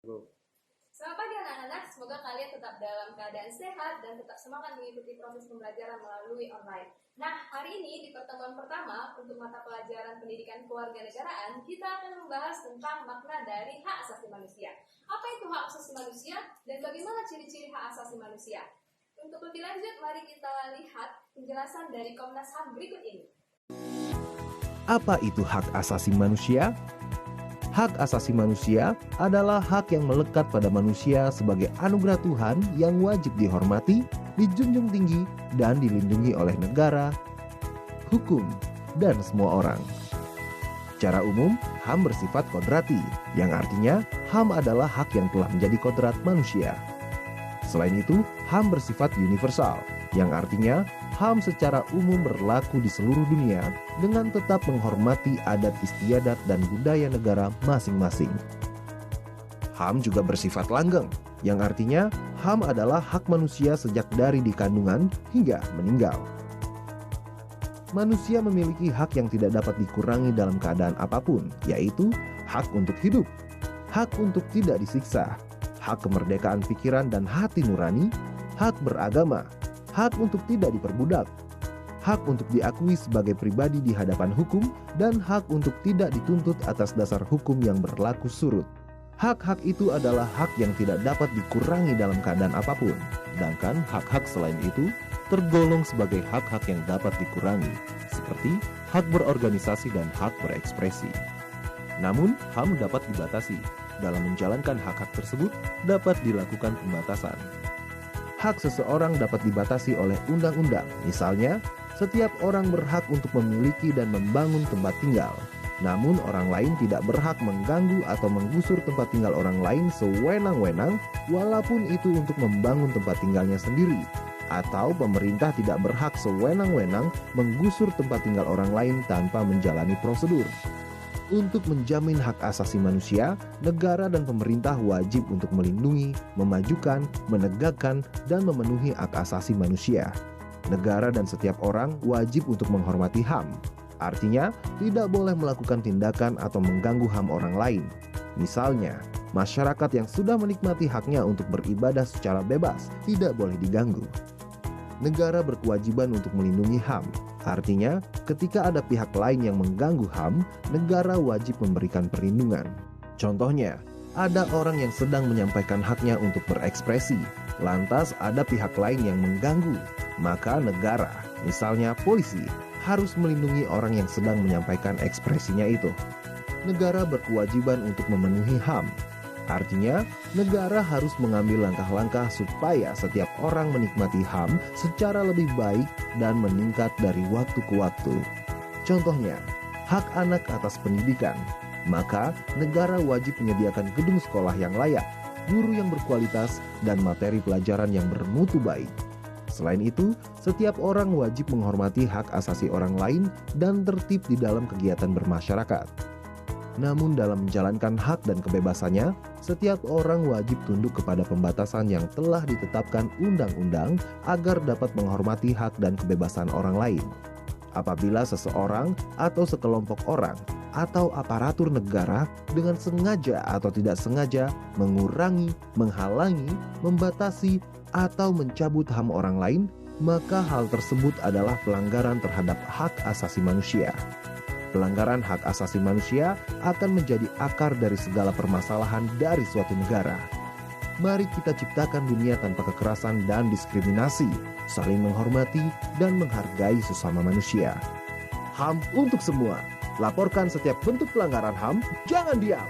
Bro. Selamat pagi anak-anak, semoga kalian tetap dalam keadaan sehat dan tetap semangat mengikuti proses pembelajaran melalui online. Nah, hari ini di pertemuan pertama untuk mata pelajaran pendidikan kewarganegaraan, kita akan membahas tentang makna dari hak asasi manusia. Apa itu hak asasi manusia dan bagaimana ciri-ciri hak asasi manusia? Untuk lebih lanjut, mari kita lihat penjelasan dari Komnas HAM berikut ini. Apa itu hak asasi manusia? Hak asasi manusia adalah hak yang melekat pada manusia sebagai anugerah Tuhan yang wajib dihormati, dijunjung tinggi, dan dilindungi oleh negara, hukum, dan semua orang. Secara umum, HAM bersifat kodrati, yang artinya HAM adalah hak yang telah menjadi kodrat manusia. Selain itu, HAM bersifat universal, yang artinya HAM secara umum berlaku di seluruh dunia dengan tetap menghormati adat istiadat dan budaya negara masing-masing. HAM juga bersifat langgeng, yang artinya HAM adalah hak manusia sejak dari dikandungan hingga meninggal. Manusia memiliki hak yang tidak dapat dikurangi dalam keadaan apapun, yaitu hak untuk hidup, hak untuk tidak disiksa, hak kemerdekaan pikiran dan hati nurani, hak beragama, hak untuk tidak diperbudak, hak untuk diakui sebagai pribadi di hadapan hukum, dan hak untuk tidak dituntut atas dasar hukum yang berlaku surut. Hak-hak itu adalah hak yang tidak dapat dikurangi dalam keadaan apapun, sedangkan hak-hak selain itu tergolong sebagai hak-hak yang dapat dikurangi, seperti hak berorganisasi dan hak berekspresi. Namun, HAM dapat dibatasi. Dalam menjalankan hak-hak tersebut, dapat dilakukan pembatasan. Hak seseorang dapat dibatasi oleh undang-undang. Misalnya, setiap orang berhak untuk memiliki dan membangun tempat tinggal. Namun orang lain tidak berhak mengganggu atau menggusur tempat tinggal orang lain sewenang-wenang, walaupun itu untuk membangun tempat tinggalnya sendiri. Atau pemerintah tidak berhak sewenang-wenang menggusur tempat tinggal orang lain tanpa menjalani prosedur. Untuk menjamin hak asasi manusia, negara dan pemerintah wajib untuk melindungi, memajukan, menegakkan, dan memenuhi hak asasi manusia. Negara dan setiap orang wajib untuk menghormati HAM. Artinya, tidak boleh melakukan tindakan atau mengganggu HAM orang lain. Misalnya, masyarakat yang sudah menikmati haknya untuk beribadah secara bebas tidak boleh diganggu. Negara berkewajiban untuk melindungi HAM. Artinya, ketika ada pihak lain yang mengganggu HAM, negara wajib memberikan perlindungan. Contohnya, ada orang yang sedang menyampaikan haknya untuk berekspresi, lantas ada pihak lain yang mengganggu, maka negara, misalnya polisi, harus melindungi orang yang sedang menyampaikan ekspresinya itu. Negara berkewajiban untuk memenuhi HAM. Artinya, negara harus mengambil langkah-langkah supaya setiap orang menikmati HAM secara lebih baik dan meningkat dari waktu ke waktu. Contohnya, hak anak atas pendidikan. Maka, negara wajib menyediakan gedung sekolah yang layak, guru yang berkualitas, dan materi pelajaran yang bermutu baik. Selain itu, setiap orang wajib menghormati hak asasi orang lain dan tertib di dalam kegiatan bermasyarakat. Namun dalam menjalankan hak dan kebebasannya, setiap orang wajib tunduk kepada pembatasan yang telah ditetapkan undang-undang agar dapat menghormati hak dan kebebasan orang lain. Apabila seseorang atau sekelompok orang atau aparatur negara dengan sengaja atau tidak sengaja mengurangi, menghalangi, membatasi, atau mencabut HAM orang lain, maka hal tersebut adalah pelanggaran terhadap hak asasi manusia. Pelanggaran hak asasi manusia akan menjadi akar dari segala permasalahan dari suatu negara. Mari kita ciptakan dunia tanpa kekerasan dan diskriminasi, saling menghormati dan menghargai sesama manusia. HAM untuk semua. Laporkan setiap bentuk pelanggaran HAM, jangan diam.